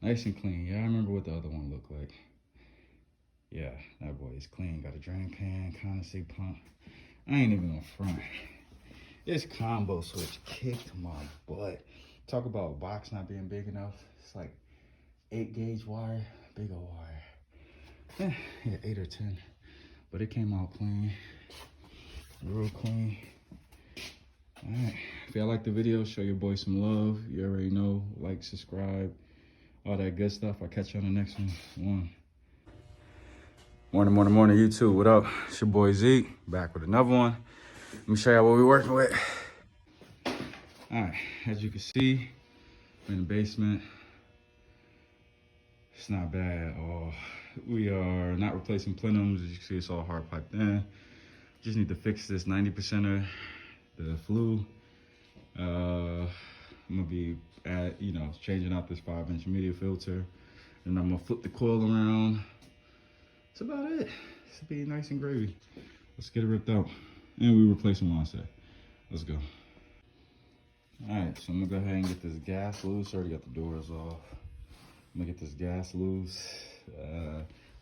Nice and clean. Yeah, I remember what the other one looked like. Yeah, that boy is clean. Got a drain pan, condensate pump. I ain't even on front. This combo switch kicked my butt. Talk about a box not being big enough. It's like 8-gauge wire, big old wire. Yeah, 8 or 10. But it came out clean, real clean. All right, if y'all like the video, show your boy some love. You already know, like, subscribe, all that good stuff. I'll catch you on the next one. Morning, YouTube. What up? It's your boy Zeke, back with another one. Let me show y'all what we're working with. All right, as you can see, we're in the basement. It's not bad at all. We are not replacing plenums. As you can see, it's all hard piped in. Just need to fix this 90%er, the flue. I'm gonna be changing out this 5-inch media filter, and I'm gonna flip the coil around. That's about it. This will be nice and gravy. Let's get it ripped out. And we replacing one set. Let's go. All right, so I'm gonna go ahead and get this gas loose. Already got the doors off. I'm gonna get this gas loose.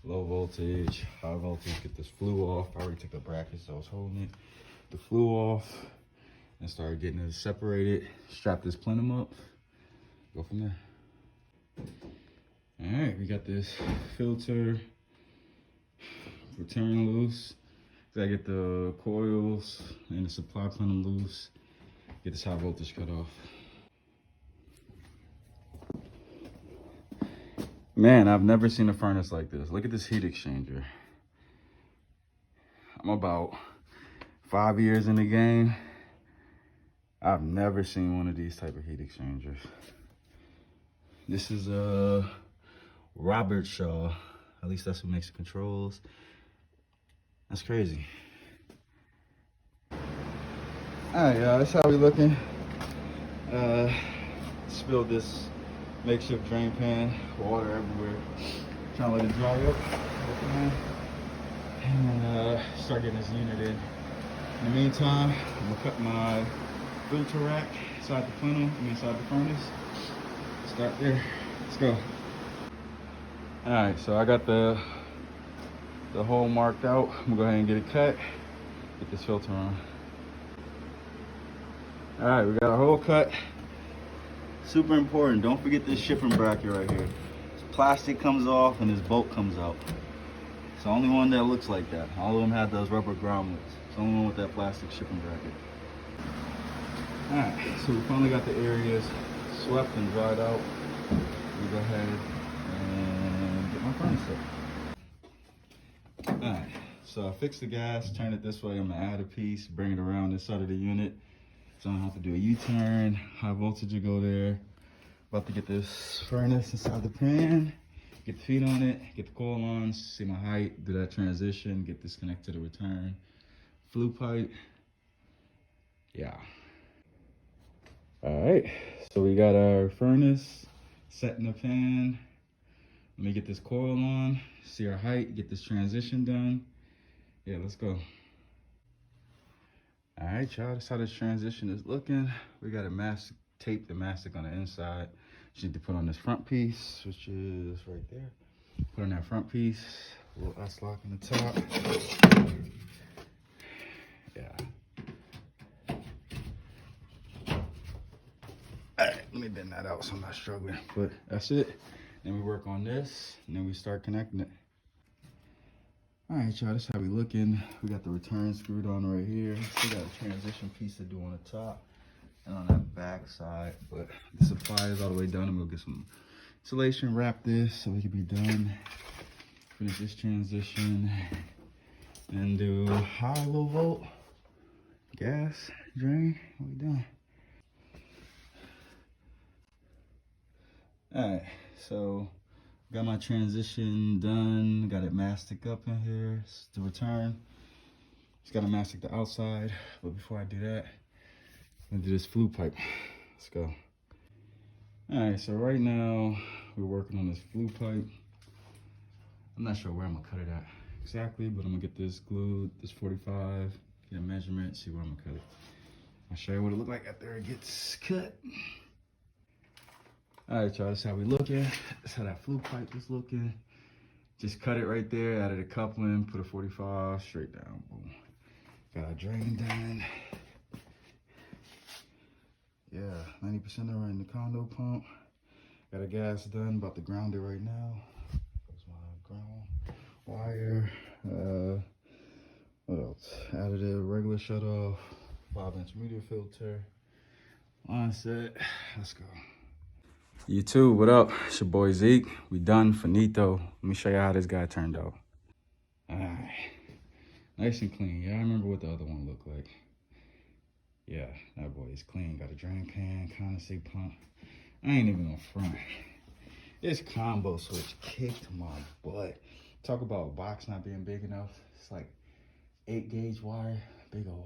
Low voltage, high voltage, get this flue off. I already took the brackets, so I was holding it. The flue off, and start getting it separated. Strap this plenum up, go from there. All right, we got this filter return loose. Gotta get the coils and the supply plenum loose. Get this high voltage cut off. Man, I've never seen a furnace like this. Look at this heat exchanger. I'm about 5 years in the game. I've never seen one of these type of heat exchangers. This is a Robert Shaw. At least that's who makes the controls. That's crazy. All right, y'all, that's how we looking. Spilled this makeshift drain pan, water everywhere. Trying to let it dry up. And start getting this unit in. In the meantime, I'm gonna cut my filter rack inside the plenum, inside the furnace. Start there. Let's go. All right, so I got the hole marked out. I'm gonna go ahead and get it cut. Get this filter on. All right, we got our hole cut. Super important. Don't forget this shipping bracket right here. This plastic comes off and this bolt comes out. It's the only one that looks like that. All of them have those rubber grommets. It's the only one with that plastic shipping bracket. All right, so we finally got the areas swept and dried out. We go ahead and get my furnace up. All right, so I fixed the gas, turn it this way. I'm gonna add a piece, bring it around this side of the unit. So I don't have to do a U-turn. High voltage will go there. About to get this furnace inside the pan. Get the feet on it, get the coil on, see my height, do that transition, get this connected to the return. Flue pipe. Yeah. All right, so we got our furnace set in the pan. Let me get this coil on, see our height, get this transition done. Yeah, let's go. All right, y'all, that's how this transition is looking. We got a tape the mastic on the inside. Just need to put on this front piece, which is right there. Put on that front piece, a little S-lock in the top. Yeah. All right, let me bend that out so I'm not struggling, but that's it. Then we work on this, and then we start connecting it. All right, y'all, that's how we looking. We got the return screwed on right here. Still got a transition piece to do on the top and on that back side, but the supply is all the way done. I'm gonna get some insulation, wrap this so we can be done. Finish this transition and do high, low volt, gas, drain. What we done? All right, so got my transition done, got it mastic up in here. It's the return. Just gotta mastic the outside, but before I do that, I'm gonna do this flue pipe. Let's go. All right, so right now we're working on this flue pipe. I'm not sure where I'm gonna cut it at exactly, but I'm gonna get this glued, this 45, get a measurement, see where I'm gonna cut it. I'll show you what it looks like after it gets cut. All right, y'all, that's how we looking. That's how that flue pipe is looking. Just cut it right there, added a coupling, put a 45 straight down, boom. Got our drain done. Yeah, 90% of it in the condo pump. Got a gas done, about to ground it right now. That's my ground wire. What else? Added a regular shut off, 5-inch media filter. Line set, let's go. YouTube, what up? It's your boy Zeke. We done, finito. Let me show you how this guy turned out. All right, nice and clean. Yeah, I remember what the other one looked like. Yeah, that boy is clean. Got a drain pan, condensate pump. I ain't even on front. This combo switch kicked my butt. Talk about a box not being big enough. It's like 8-gauge wire, big old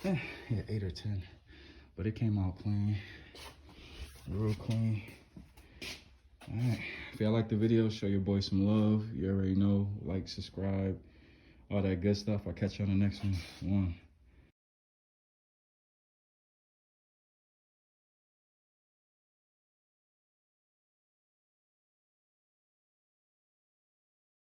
wire. Yeah, 8 or 10. But it came out clean, real clean. All right, if y'all like the video, show your boy some love. You already know, like, subscribe, all that good stuff. I'll catch you on the next one.